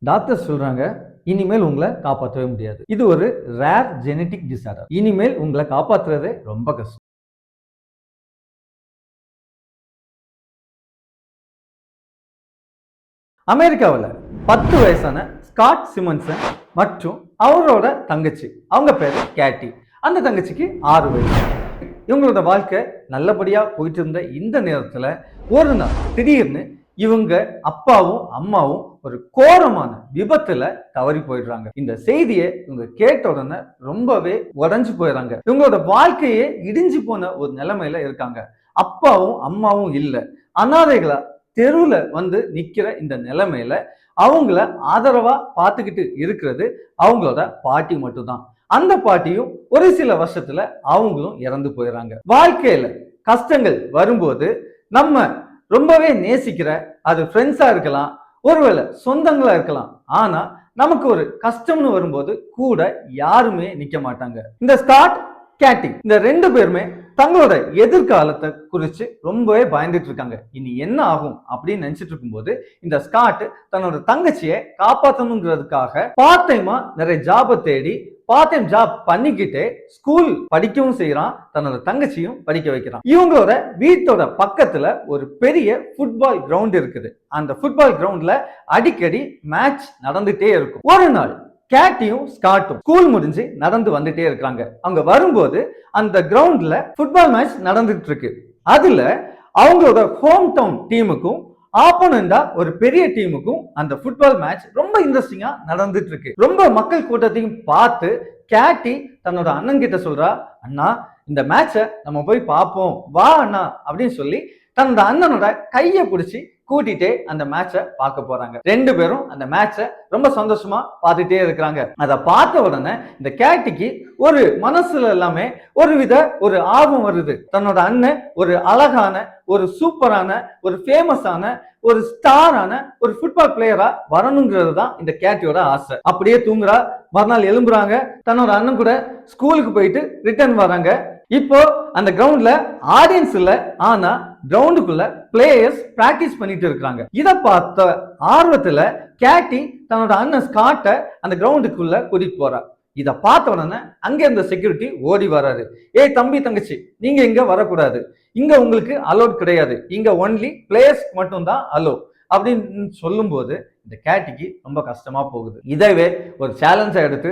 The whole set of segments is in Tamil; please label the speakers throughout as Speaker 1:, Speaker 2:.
Speaker 1: டாக்டர் சொல்றாங்க இனிமேல் உங்களை காப்பாற்றவே முடியாது. இது ஒரு ரேர் ஜெனடிக் டிசார்டர். இனிமேல் உங்களை காப்பாற்றுறதே ரொம்ப கஷ்டம். அமெரிக்காவில் 10 வயசான ஸ்காட் சிமன்சன் மற்றும் அவரோட தங்கச்சி, அவங்க பேரு கேட்டி. அந்த தங்கச்சிக்கு 6 வயசு. இவங்களோட வாழ்க்கை நல்லபடியா போயிட்டு இருந்த இந்த நேரத்துல ஒரு நாள் திடீர்னு இவங்க அப்பாவும் அம்மாவும் ஒரு கோரமான விபத்துல தவறி போயிடுறாங்க. இந்த செய்தியை இவங்க கேட்ட உடனே ரொம்பவே உடஞ்சு போயிடுறாங்க. இவங்களோட வாழ்க்கையே இடிஞ்சு போன ஒரு நிலைமையில இருக்காங்க. அப்பாவும் அம்மாவும் இல்ல, அனாதைகளா தெருவுல வந்து நிக்கிற இந்த நிலைமையில அவங்கள ஆதரவா பார்த்துக்கிட்டு இருக்கிறது அவங்களோட பாட்டி மட்டும்தான். அந்த பாட்டியும் ஒரு சில வருஷத்துல அவங்களும் இறந்து போயிடறாங்க. வாழ்க்கையில கஷ்டங்கள் வரும்போது நம்ம ரொம்பவே நேசிக்கிற, அது ஃப்ரெண்ட்ஸா இருக்கலாம், ஒருவேளை சொந்தங்களா இருக்கலாம், ஆனா நமக்கு ஒரு கஷ்டம்னு வரும்போது கூட யாருமே நிக்க மாட்டாங்க. இந்த ஸ்காட், கேட்டி இந்த 2 பேருமே தங்களோட எதிர்காலத்தை குறிச்சு ரொம்பவே பயந்துட்டு இருக்காங்க. இனி என்ன ஆகும் அப்படின்னு நினைச்சிட்டு இருக்கும்போது இந்த ஸ்காட் தன்னோட தங்கச்சியை காப்பாற்றணுங்கிறதுக்காக பார்ட் டைமா நிறைய ஜாபை தேடி பார்ட் டைம் ஜாப் பண்ணிக்கிட்டே ஸ்கூல் படிக்கவும் செய்யறான், தன்னோட தங்கச்சியும் படிக்க வைக்கிறான். இவங்களோட வீட்டோட பக்கத்துல ஒரு பெரிய ஃபுட்பால் கிரவுண்ட் இருக்குது. அந்த ஃபுட்பால் கிரவுண்ட்ல அடிக்கடி மேட்ச் நடந்துட்டே இருக்கும். ஒரு நாள் கேட்டியும் ஸ்காட்டும் ஸ்கூல் முடிஞ்சு நடந்து வந்துட்டே இருக்காங்க. அவங்க வரும்போது அந்த கிரவுண்ட்ல ஃபுட்பால் மேட்ச் நடந்துட்டு இருக்கு. அதுல அவங்களோட ஹோம் டவுன் டீமுக்கும் ஆப்போனண்டா ஒரு பெரிய டீமுக்கும் அந்த ஃபுட்பால் மேட்ச் ரொம்ப இன்ட்ரெஸ்டிங்கா நடந்துட்டு இருக்கு. ரொம்ப மக்கள் கூட்டத்தையும் பார்த்து கேட்டி தன்னோட அண்ணன் கிட்ட சொல்றா, அண்ணா இந்த மேட்சை நம்ம போய் பார்ப்போம் வா அண்ணா அப்படின்னு சொல்லி தன்னோட அண்ணனோட கையை பிடிச்சி கூட்டிட்டே அந்த மேட்சை பார்க்க போறாங்க. 2 பேரும் அந்த மேட்சை ரொம்ப சந்தோஷமா பார்த்துட்டே இருக்கிறாங்க. அதை பார்த்த உடனே இந்த கேட்டிக்கு ஒரு மனசுல எல்லாமே ஒரு ஆர்வம் வருது. தன்னோட அண்ணன் ஒரு அழகான, ஒரு சூப்பரான, ஒரு ஃபேமஸான, ஒரு ஸ்டாரான ஒரு ஃபுட்பால் பிளேயரா வரணுங்கிறது தான் இந்த கேட்டியோட ஆசை. அப்படியே தூங்குறா. மறுநாள் எழும்புறாங்க, தன்னோட அண்ணன் கூட ஸ்கூலுக்கு போயிட்டு ரிட்டர்ன் வராங்க. இப்போ அந்த கிரவுண்ட்ல ஆடியன்ஸ் இல்ல, ஆனா கிரவுண்டுக்குள்ள பிளேயர்ஸ் பிராக்டிஸ் பண்ணிட்டு இருக்காங்க. இத பார்த்த ஆர்வத்துல கேட்டி தன்னோட அண்ணன் ஸ்காட்டை அந்த கிரவுண்டுக்குள்ள கூட்டிட்டு போறா. இத பார்த்த உடனே அங்க இருந்த செக்யூரிட்டி ஓடி வராரு. ஏய் தம்பி தங்கச்சி, நீங்க இங்க வரக்கூடாது, இங்க உங்களுக்கு அலோட் கிடையாது, இங்க ஒன்லி பிளேயர்ஸ் மட்டும் தான் அலோ அப்படின்னு சொல்லும் போது இந்த கேட்டிக்கு ரொம்ப கஷ்டமா போகுது. இதவே ஒரு சேலஞ்சா எடுத்து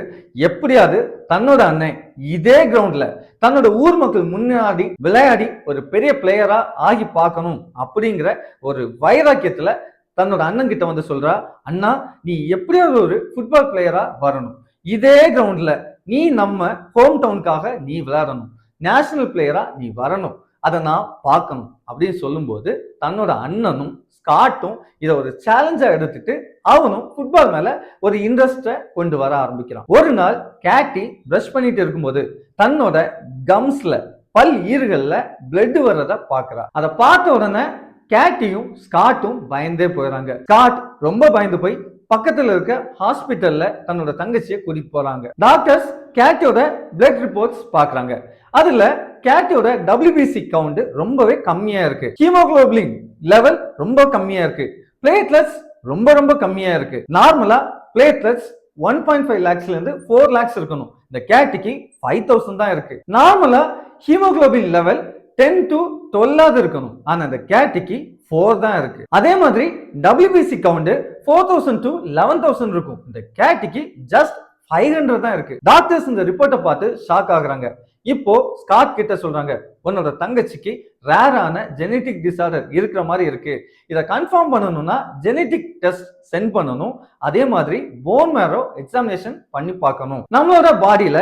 Speaker 1: எப்படியாவது தன்னோட அண்ணன் இதே கிரவுண்ட்ல தன்னோட ஊர் மக்கள் முன்னாடி விளையாடி ஒரு பெரிய பிளேயரா ஆகி பார்க்கணும் அப்படிங்கிற ஒரு வைராக்கியத்துல தன்னோட அண்ணன் கிட்ட வந்து சொல்றா, அண்ணா நீ எப்படியாவது ஒரு ஃபுட்பால் பிளேயரா வரணும், இதே கிரவுண்ட்ல நீ நம்ம ஹோம் டவுனுக்காக நீ விளையாடணும், நேஷனல் பிளேயரா நீ வரணும், அதை நான் பார்க்கணும் அப்படின்னு சொல்லும்போது தன்னோட அண்ணனும் ஸ்காட்டும் இதை ஒரு சேலஞ்சா எடுத்துட்டு அவனும் ஃபுட்பால் மேல ஒரு இன்ட்ரெஸ்ட கொண்டு வர ஆரம்பிக்கிறான். ஒரு நாள் கேட்டி பிரஷ் பண்ணிட்டு இருக்கும்போது தன்னோட கம்ஸ்ல, பல் ஈறுகள்ல பிளட் வர்றத பாக்குறா. அதை பார்த்த உடனே கேட்டியும் ஸ்காட்டும் பயந்தே போயிடறாங்க. ஸ்காட் ரொம்ப பயந்து போய் பக்கத்துல இருக்க ஹாஸ்பிட்டல்ல தன்னோட தங்கச்சியை கூட்டிட்டு போறாங்க. டாக்டர்ஸ் கேட்டியோட பிளட் ரிப்போர்ட்ஸ் பாக்குறாங்க. அதுல கேட்டியோட WBC கவுண்ட் ரொம்பவே கம்மியா இருக்கு, ஹீமோகுளோபின் லெவல் ரொம்ப கம்மியா இருக்கு, பிளேட்லெட்ஸ் ரொம்ப ரொம்ப கம்மியா இருக்கு. நார்மலா பிளேட்லெட்ஸ் 1.5 lakhsல இருந்து 4 lakhs இருக்கணும். இந்த கேட்டிக்கு 5000 தான் இருக்கு. நார்மலா ஹீமோகுளோபின் லெவல் 10 to 12 இருக்கணும், ஆனா இந்த கேட்டிக்கு 4 தான் இருக்கு. அதே மாதிரி WBC கவுண்ட் 4000 to 11000 இருக்கும். இந்த கேட்டிக்கு ஜஸ்ட் 500 தான் இருக்கு. டாக்டர்ஸ் இந்த ரிப்போர்ட்டை பார்த்து ஷாக் ஆகுறாங்க. இப்போ ஸ்காட் கிட்ட சொல்றாங்க, உன்னோட தங்கச்சிக்கு ரேரான ஜெனடிக் டிசார்டர் இருக்கிற மாதிரி இருக்கு, இதை கன்ஃபார்ம் பண்ணணும்னா ஜெனடிக் டெஸ்ட் சென்ட் பண்ணணும், அதே மாதிரி போன் மேரோ எக்ஸாமினேஷன் பண்ணி பார்க்கணும். நம்மளோட பாடியில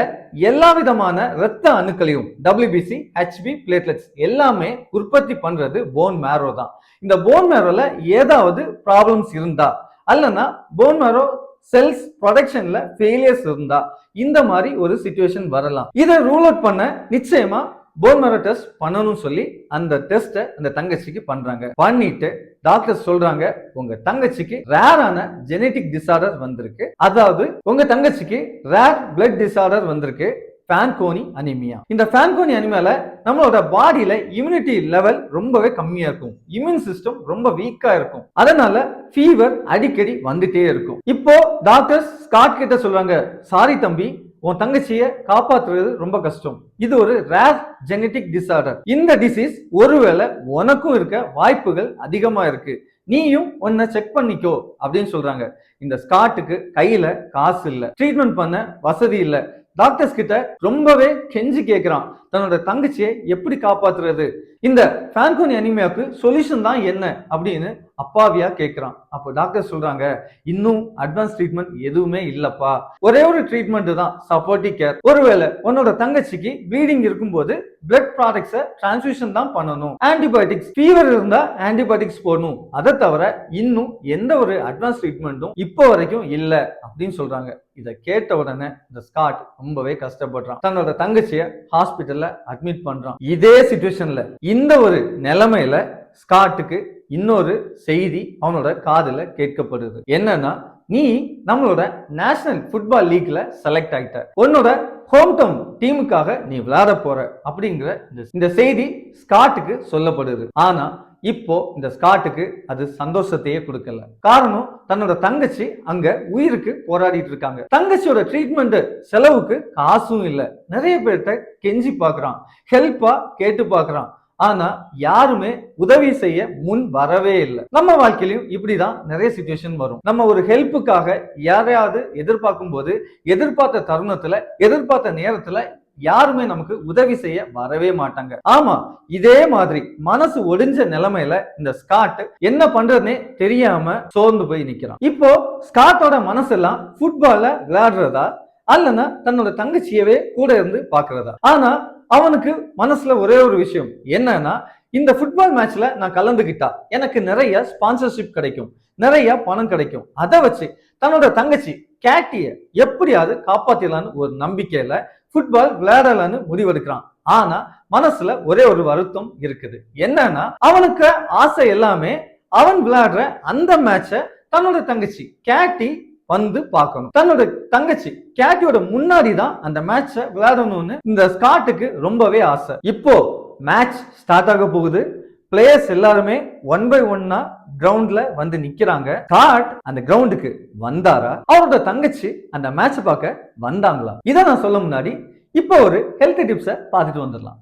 Speaker 1: எல்லா விதமான இரத்த அணுக்களையும் WBC, HB, பிளேட்லெட்ஸ் எல்லாமே உற்பத்தி பண்றது போன் மேரோ தான். இந்த போன் மேரோல ஏதாவது ப்ராப்ளம்ஸ் இருந்தா அல்லனா போன் மேரோ செல்ஸ் ப்ரொடக்ஷன்ல ஃபெயிலியர்ஸ் இருந்தா இந்த மாதிரி ஒரு சிச்சுவேஷன் வரலாம். இதை ரூல் அவுட் பண்ண நிச்சயமா போன் மேரோ டெஸ்ட் பண்ணணும்னு சொல்லி அந்த டெஸ்ட்டை அந்த தங்கச்சிக்கு பண்றாங்க. பண்ணிட்டு டாக்டர் சொல்றாங்க, உங்க தங்கச்சிக்கு ரேரான ஜெனடிக் டிசார்டர் வந்திருக்கு, அதாவது உங்க தங்கச்சிக்கு ரேர் பிளட் டிசார்டர் வந்திருக்கு, ஃபேன்கோனி அனிமியா. இந்த ஃபேன்கோனி அனிமியால நம்மளோட பாடியில இம்யூனிட்டி லெவல் ரொம்பவே கம்மியா இருக்கும், இம்யூன் சிஸ்டம் ரொம்ப வீக்கா இருக்கும், அதனால ஃபீவர் அடிக்கடி வந்துட்டே இருக்கும். இப்போ டாக்டர்ஸ் ஸ்காட் கிட்ட சொல்றாங்க, சாரி தம்பி, உன் தங்கச்சியை காப்பாற்றுறது ரொம்ப கஷ்டம், இது ஒரு ரேர் ஜெனடிக் டிசார்டர், இந்த டிசீஸ் ஒருவேளை உனக்கும் இருக்க வாய்ப்புகள் அதிகமா இருக்கு, நீயும் உன்னை செக் பண்ணிக்கோ அப்படின்னு சொல்றாங்க. இந்த ஸ்காட்டுக்கு கையில காசு இல்ல, ட்ரீட்மெண்ட் பண்ண வசதி இல்ல, டாக்டர்ஸ் கிட்ட ரொம்பவே கெஞ்சி கேட்கிறான் தன்னோட தங்கச்சியை எப்படி காப்பாத்துறது, இந்த ஃபேன்கோனி அனிமியாவுக்கு சொல்யூஷன் தான் என்ன அப்படின்னு அப்பாவியா கேட்கிறான். அப்போ டாக்டர் சொல்றாங்க, இன்னும் அட்வான்ஸ் ட்ரீட்மெண்ட் எதுவுமே இல்லப்பா, ஒரே ஒரு ட்ரீட்மெண்ட் தான், சப்போர்ட்டிவ் கேர். ஒருவேளை உன்னோட தங்கச்சிக்கு ப்ளீடிங் இருக்கும்போது பிளட் ப்ராடக்ட்ஸை டிரான்ஸ்ஃபியூஷன் தான் பண்ணணும், ஆன்டிபயோட்டிக்ஸ், ஃபீவர் இருந்தா ஆன்டிபயோட்டிக்ஸ் போடணும், அதை தவிர இன்னும் எந்த ஒரு அட்வான்ஸ் ட்ரீட்மெண்ட்டும் இப்போ வரைக்கும் இல்ல அப்படின்னு சொல்றாங்க. இதை கேட்ட உடனே இந்த ஸ்காட் ரொம்பவே கஷ்டப்படுறான், தன்னோட தங்கச்சியை ஹாஸ்பிட்டல்ல அட்மிட் பண்றான். இதே சிச்சுவேஷன்ல இந்த ஒரு நிலைமையில ஸ்காட்டுக்கு இன்னொரு செய்தி அவனோட காதுல கேட்கப்படுது. என்னன்னா, நீ நம்மளோட நேஷனல் ஃபுட்பால் லீக்ல செலக்ட் ஆயிட்ட, உன்னோட ஹோம் டவுன் டீமுக்காக நீ விளையாட போற அப்படிங்கிற இந்த செய்தி ஸ்காட்டுக்கு சொல்லப்படுது. ஆனா இப்போ இந்த ஸ்காட்டுக்கு அது சந்தோஷத்தையே கொடுக்கல. காரணம், தன்னோட தங்கச்சி அங்க உயிருக்கு போராடிட்டு இருக்காங்க, தங்கச்சியோட ட்ரீட்மெண்ட் செலவுக்கு காசும் இல்ல, நிறைய பேர்கிட்ட கெஞ்சி பாக்குறான், ஹெல்ப்பா கேட்டு பாக்குறான், ஆனா யாருமே உதவி செய்ய முன் வரவே இல்லை. நம்ம வாழ்க்கையிலும் இப்படிதான் நிறைய சிச்சுவேஷன் வரும். நம்ம ஒரு ஹெல்ப்புக்காக யாரையாவது எதிர்பார்க்கும் போது, எதிர்பார்த்த தருணத்துல, எதிர்பார்த்த நேரத்துல யாருமே நமக்கு உதவி செய்ய வரவே மாட்டாங்க. ஆமா, இதே மாதிரி மனசு ஒடிஞ்ச நிலைமையில இந்த ஸ்காட் என்ன பண்றதுன்னே தெரியாம சோர்ந்து போய் நிக்கிறான். இப்போ ஸ்காட்டோட மனசெல்லாம் ஃபுட்பால்ல விளையாடுறதா அல்லனா தன்னோட தங்கச்சியவே கூட இருந்து பாக்குறதா? ஆனா அவனுக்கு மனசுல ஒரே ஒரு விஷயம் என்னன்னா, இந்த ஃபுட்பால் மேட்ச்ல நான் கலந்துகிட்டா எனக்கு நிறைய ஸ்பான்சர்ஷிப் கிடைக்கும், நிறைய பணம் கிடைக்கும், அதை வச்சு தன்னோட தங்கச்சி கேட்டிய எப்படியாவது காப்பாத்திடலான்னு ஒரு நம்பிக்கையில ஃபுட்பால் விளையாடலான்னு முடிவெடுக்கிறான். ஆனா மனசுல ஒரே ஒரு வருத்தம் இருக்குது. என்னன்னா, அவனுக்கு ஆசை எல்லாமே அவன் விளையாடுற அந்த மேட்சை தன்னோட தங்கச்சி கேட்டி வந்து பார்க்கணும், தன்னோட தங்கச்சி கேட்டியோட முன்னாடி தான் அந்த மேட்சை விளையாடணும்னு இந்த ஸ்காட்டுக்கு ரொம்பவே ஆசை. இப்போ மேட்ச் ஸ்டார்ட் ஆக போகுது, பிளேயர்ஸ் எல்லாருமே 1 by 1 கிரவுண்ட்ல வந்து நிக்கிறாங்க. ஸ்காட் அந்த கிரவுண்டுக்கு வந்தாரா, அவரோட தங்கச்சி அந்த மேட்ச் பார்க்க வந்தாங்களா? இதை நான் சொல்ல முன்னாடி இப்போ ஒரு ஹெல்த் டிப்ஸை பார்த்துட்டு வந்துடலாம்.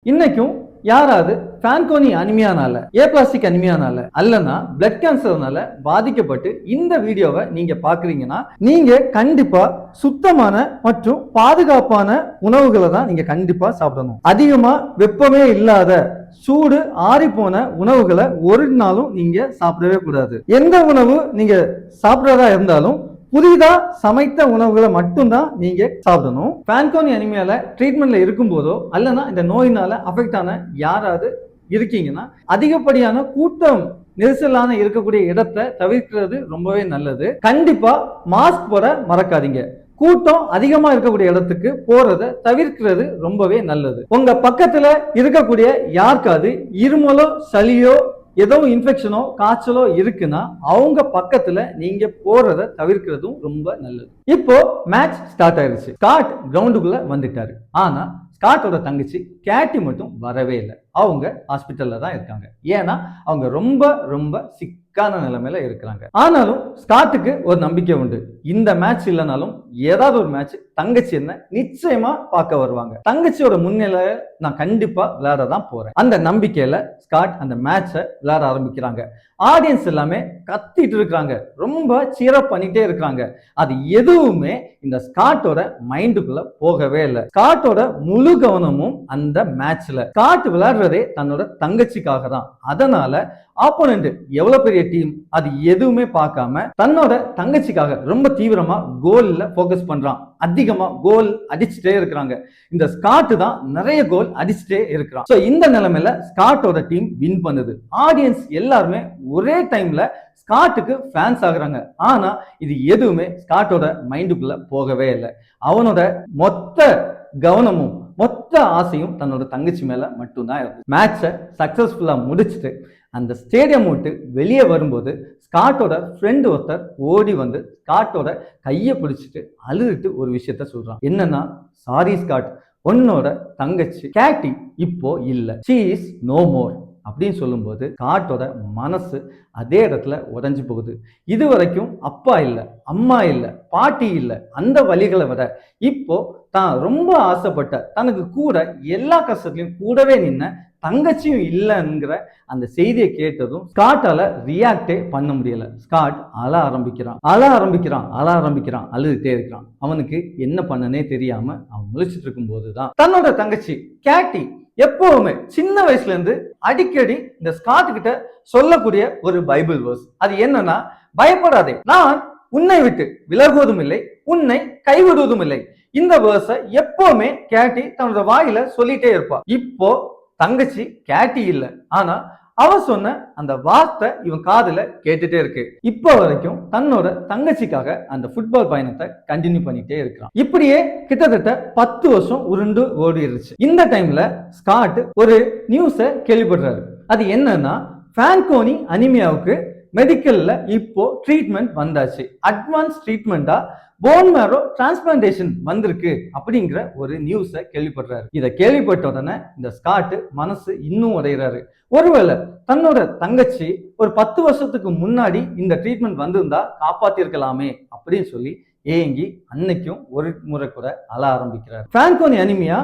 Speaker 1: இன்னைக்கும் யாராவது ஃபேன்கோனி அனிமியானால, ஏப்ளாஸ்டிக் அனிமியானால அல்லனா பிளட் கேன்சர்னால பாதிக்கப்பட்டு இந்த வீடியோவை நீங்க பாக்குறீங்கன்னா, நீங்க கண்டிப்பா சுத்தமான மற்றும் பாதுகாப்பான உணவுகளை தான் நீங்க கண்டிப்பா சாப்பிடணும். அதிகமா வெப்பமே இல்லாத சூடு ஆறி போன உணவுகளை ஒரு நாளும் நீங்க சாப்பிடவே கூடாது. எந்த உணவு நீங்க சாப்பிடறதா இருந்தாலும் புதிதா சமைத்த உணவுகளை மட்டும்தான் நீங்க சாப்பிடணும். ஃபேன்கோனி அனிமியால ட்ரீட்மெண்ட்ல இருக்கும் போதோ அல்லனா இந்த நோயினால அஃபெக்ட் ஆன யாராவது இருக்கீங்கன்னா, அதிகப்படியான கூட்டம் நெரிசலான இருக்கக்கூடிய இடத்தை தவிர்க்கிறது ரொம்பவே நல்லது. கண்டிப்பா மாஸ்க் போட மறக்காதீங்க. கூட்டம் அதிகமா இருக்கக்கூடிய இடத்துக்கு போறதை தவிர்க்கிறது ரொம்பவே நல்லது. உங்க பக்கத்துல இருக்கக்கூடிய யாருக்காவது இருமலோ சளியோ ஏதோ இன்ஃபெக்ஷனோ காய்ச்சலோ இருக்குன்னா அவங்க பக்கத்துல நீங்க போறதை தவிர்க்கிறதும் ரொம்ப நல்லது. இப்போ மேட்ச் ஸ்டார்ட் ஆயிருச்சு, ஸ்காட் கிரவுண்டுக்குள்ள வந்துட்டாரு. ஆனா ஸ்காட்டோட தங்கச்சி கேட்டி மட்டும் வரவே இல்லை, அவங்க ஹாஸ்பிட்டல்ல தான் இருக்காங்க. ஏன்னா அவங்க ரொம்ப ரொம்ப சிக்கான நிலைமையில இருக்கிறாங்க. ஆனாலும் ஸ்காட்டுக்கு ஒரு நம்பிக்கை உண்டு, இந்த மேட்ச் இல்லைனாலும் ஏதாவது ஒரு மேட்ச் தங்கச்சி என்ன நிச்சயமா பார்க்க வருவாங்க, தங்கச்சியோட முன்னிலையில நான் கண்டிப்பா விளையாட தான் போறேன். அந்த நம்பிக்கையில ஸ்காட் அந்த மேட்சை விளையாட ஆரம்பிக்கிறாங்க. ஆடியன்ஸ் எல்லாமே கத்திட்டு இருக்காங்க, ரொம்ப சீரப் பண்ணிட்டே இருக்காங்க. அது எதுவுமே இந்த ஸ்காட்டோட மைண்டுக்குள்ள போகவே இல்லை. ஸ்காட்டோட முழு கவனமும் அந்த மேட்ச்ல. ஸ்காட் விளையாடுறதே தன்னோட தங்கச்சிக்காக தான். அதனால ஆப்போனன்ட் எவ்வளவு பெரிய டீம் அது எதுவுமே பார்க்காம தன்னோட தங்கச்சிக்காக ரொம்ப தீவிரமா கோல்ல போக்கஸ் பண்றான். அதிகமா கோல் அடிச்சுட்டே இருக்கிறாங்க. இந்த ஸ்காட் தான் நிறைய கோல் அடிச்சுட்டே இருக்கிறான். சோ இந்த நிலைமையில ஸ்காட்டோட டீம் வின் பண்ணுது. ஆடியன்ஸ் எல்லாருமே ஒரே டைம்ல ஸ்காட்டுக்கு ஃபேன்ஸ் ஆகுறாங்க. ஆனா இது எதுவுமே ஸ்காட்டோட மைண்டுக்குள்ள போகவே இல்லை. அவனோட மொத்த கவனமும் மொத்த ஆசையும் தன்னோட தங்கச்சி மேல மட்டும்தான் இருக்கு. மேட்சை சக்சஸ்ஃபுல்லா முடிச்சுட்டு அந்த ஸ்டேடியம் விட்டு வெளியே வரும்போது ஸ்காட்டோட ஃப்ரெண்டு ஒருத்தர் ஓடி வந்து ஸ்காட்டோட கையை பிடிச்சிட்டு அழுதுட்டு ஒரு விஷயத்த சொல்றான். என்னன்னா, சாரி ஸ்காட், உன்னோட தங்கச்சி கேட்டி இப்போ இல்ல, ஷீ இஸ் நோ மோர் அப்படின்னு சொல்லும்போது ஸ்காட்டோட மனசு அதே இடத்துல உடைஞ்சு போகுது. இது வரைக்கும் அப்பா இல்ல, அம்மா இல்ல, பாட்டி இல்ல, அந்த வழிகளை விட இப்போ தான் ரொம்ப ஆசைப்பட்ட, தனக்கு கூட எல்லா கஷ்டத்திலையும் கூடவே நின்ன தங்கச்சியும் இல்லைங்கிற அந்த செய்தியை கேட்டதும் ஸ்காட்டால ரியாக்டே பண்ண முடியல. ஸ்காட் அழ ஆரம்பிக்கிறான், அழுதுட்டே இருக்கிறான். அவனுக்கு என்ன பண்ணனே தெரியாம அவன் முழிச்சிட்டு இருக்கும் போதுதான் தன்னோட தங்கச்சி கேட்டி எப்பவுமே சின்ன வயசுல இருந்து அடிக்கடி இந்த ஸ்காட் கிட்ட சொல்லக்கூடிய ஒரு பைபிள் வேர்ஸ். அது என்னன்னா, பயப்படாதே, நான் உன்னை விட்டு விலகுவதும் இல்லை, உன்னை கைவிடுவதும் இல்லை. இந்த வேர்ஸ எப்பவுமே கேட்டி தன்னோட வாயில சொல்லிட்டே இருப்பா. இப்போ தங்கச்சி கேட்டி இல்ல, ஆனா அவ சொன்ன அந்த வார்த்தை இவன் காதுல கேட்டுட்டே இருக்கு. இப்போ வரைக்கும் தன்னோட தங்கச்சிக்காக அந்த ஃபுட்பால் பயணத்தை கண்டினியூ பண்ணிட்டே இருக்கிறான். இப்படியே கிட்டத்தட்ட 10 வருஷம் உருண்டு ஓடிடுச்சு. இந்த டைம்ல ஸ்காட் ஒரு நியூஸ கேள்விப்படுறாரு. அது என்னன்னா, ஃபான்கோனி அனிமியாவுக்கு மெடிக்கல்ல இப்போ ட்ரீட்மெண்ட் வந்தாச்சு. அட்வான்ஸ் ட்ரீட்மெண்டா போன் மேரோ டிரான்ஸ்பிளான்டேஷன் வந்திருக்கு அப்படிங்கிற ஒரு நியூஸை கேள்விப்படுறாரு. இதை கேள்விப்பட்ட உடனே இந்த ஸ்காட் மனசு இன்னும் உடையிறாரு. ஒருவேளை தன்னோட தங்கச்சி ஒரு 10 வருஷத்துக்கு முன்னாடி இந்த ட்ரீட்மெண்ட் வந்திருந்தா காப்பாத்திருக்கலாமே அப்படின்னு சொல்லி ஏங்கி அன்னைக்கும் ஒரு முறை கூட அழ ஆரம்பிக்கிறார். ஃபான்கோனி அனிமியா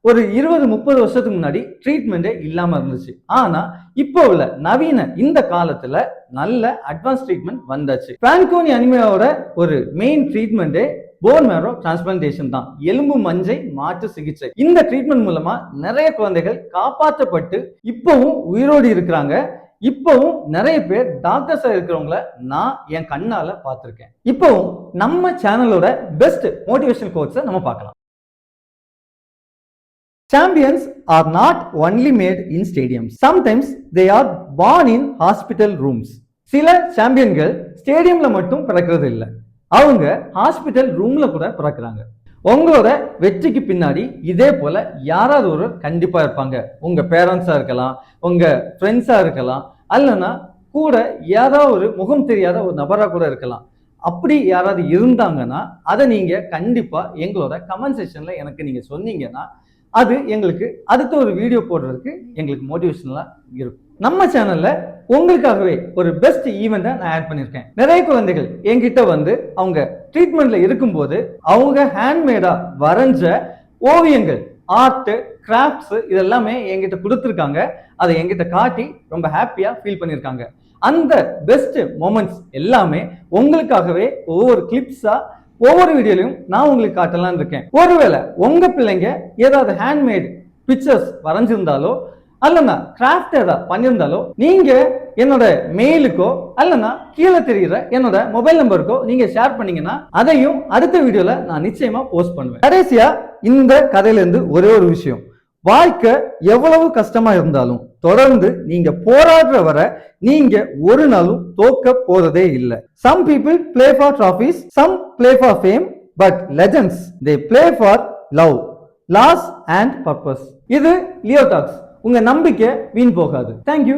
Speaker 1: ஒரு 20-30 வருஷத்துக்கு முன்னாடி ட்ரீட்மெண்டே இல்லாம இருந்துச்சு. ஆனா இப்போ உள்ள நவீன இந்த காலத்துல நல்ல அட்வான்ஸ் ட்ரீட்மெண்ட் வந்தாச்சு. ஃபான்கோனி அனிமியாவோட ஒரு மெயின் ட்ரீட்மெண்டே போன் மேரோ டிரான்ஸ்பிளான்டேஷன் தான், எலும்பு மஞ்சை மாற்று சிகிச்சை. இந்த ட்ரீட்மெண்ட் மூலமா நிறைய குழந்தைகள் காப்பாற்றப்பட்டு இப்பவும் உயிரோடு இருக்கிறாங்க. இப்பவும் நிறைய பேர் டாக்டர்ஸா இருக்கிறவங்கள நான் என் கண்ணால பார்த்திருக்கேன். இப்பவும் நம்ம சேனலோட பெஸ்ட் மோட்டிவேஷன் கோட்ஸை நம்ம பார்க்கலாம். Champions are not only made in stadiums. Sometimes they are born in hospital rooms. சில சாம்பியன்கள் ஸ்டேடியம்ல மட்டும் பிறக்கிறது இல்லை, அவங்க ஹாஸ்பிட்டல் ரூம்ல கூட பிறக்கிறாங்க. உங்களோட வெற்றிக்கு பின்னாடி இதே போல யாராவது ஒரு கண்டிப்பா இருப்பாங்க. உங்க பேரண்ட்ஸா இருக்கலாம், உங்க ஃப்ரெண்ட்ஸா இருக்கலாம், அல்லனா கூட யாராவது ஒரு முகம் தெரியாத ஒரு நபரா கூட இருக்கலாம். அப்படி யாராவது இருந்தாங்கன்னா அதை நீங்க கண்டிப்பா எங்களோட கமெண்ட் செக்ஷன்ல எனக்கு நீங்க சொன்னீங்கன்னா அது எங்களுக்கு அடுத்த ஒரு வீடியோ போடுறதுக்கு எங்களுக்கு மோட்டிவேஷனலா இருக்கும். நம்ம சேனல்ல உங்களுக்காகவே ஒரு பெஸ்ட் ஈவெண்ட்டை நான் ஆட் பண்ணியிருக்கேன். நிறைய குழந்தைகள் என்கிட்ட வந்து அவங்க ட்ரீட்மெண்ட்ல இருக்கும்போது அவங்க ஹேண்ட்மேடா வரைஞ்ச ஓவியங்கள், ஆர்ட், கிராஃப்ட்ஸ் இதெல்லாமே என்கிட்ட கொடுத்துருக்காங்க. அதை என்கிட்ட காட்டி ரொம்ப ஹாப்பியா ஃபீல் பண்ணியிருக்காங்க. அந்த பெஸ்ட் மொமெண்ட்ஸ் எல்லாமே உங்களுக்காகவே ஒவ்வொரு கிளிப்ஸா ஒவ்வொரு வீடியோலையும் நான் உங்களுக்கு காட்டலாம் இருக்கேன். ஒருவேளை உங்க பிள்ளைங்க ஏதாவது ஹேண்ட்மேட் பிக்சர்ஸ் வரைஞ்சிருந்தாலோ அல்லனா கிராஃப்ட் ஏதாவது பண்ணியிருந்தாலோ நீங்க என்னோட மெயிலுக்கோ அல்லனா கீழே தெரிகிற என்னோட மொபைல் நம்பருக்கோ நீங்க ஷேர் பண்ணீங்கன்னா அதையும் அடுத்த வீடியோல நான் நிச்சயமா போஸ்ட் பண்ணுவேன். கடைசியா இந்த கதையில இருந்து ஒரே ஒரு விஷயம், வாழ்க்கை எவ்வளவு கஷ்டமா இருந்தாலும் தொடர்ந்து நீங்க போராடுற வரை நீங்க ஒரு நாளும் தோக்க போறதே இல்லை. Some people play for trophies, some play for fame, but legends they play for love, loss and purpose. இது லியோ டாக்ஸ். உங்க நம்பிக்கை வீண் போகாது. Thank you.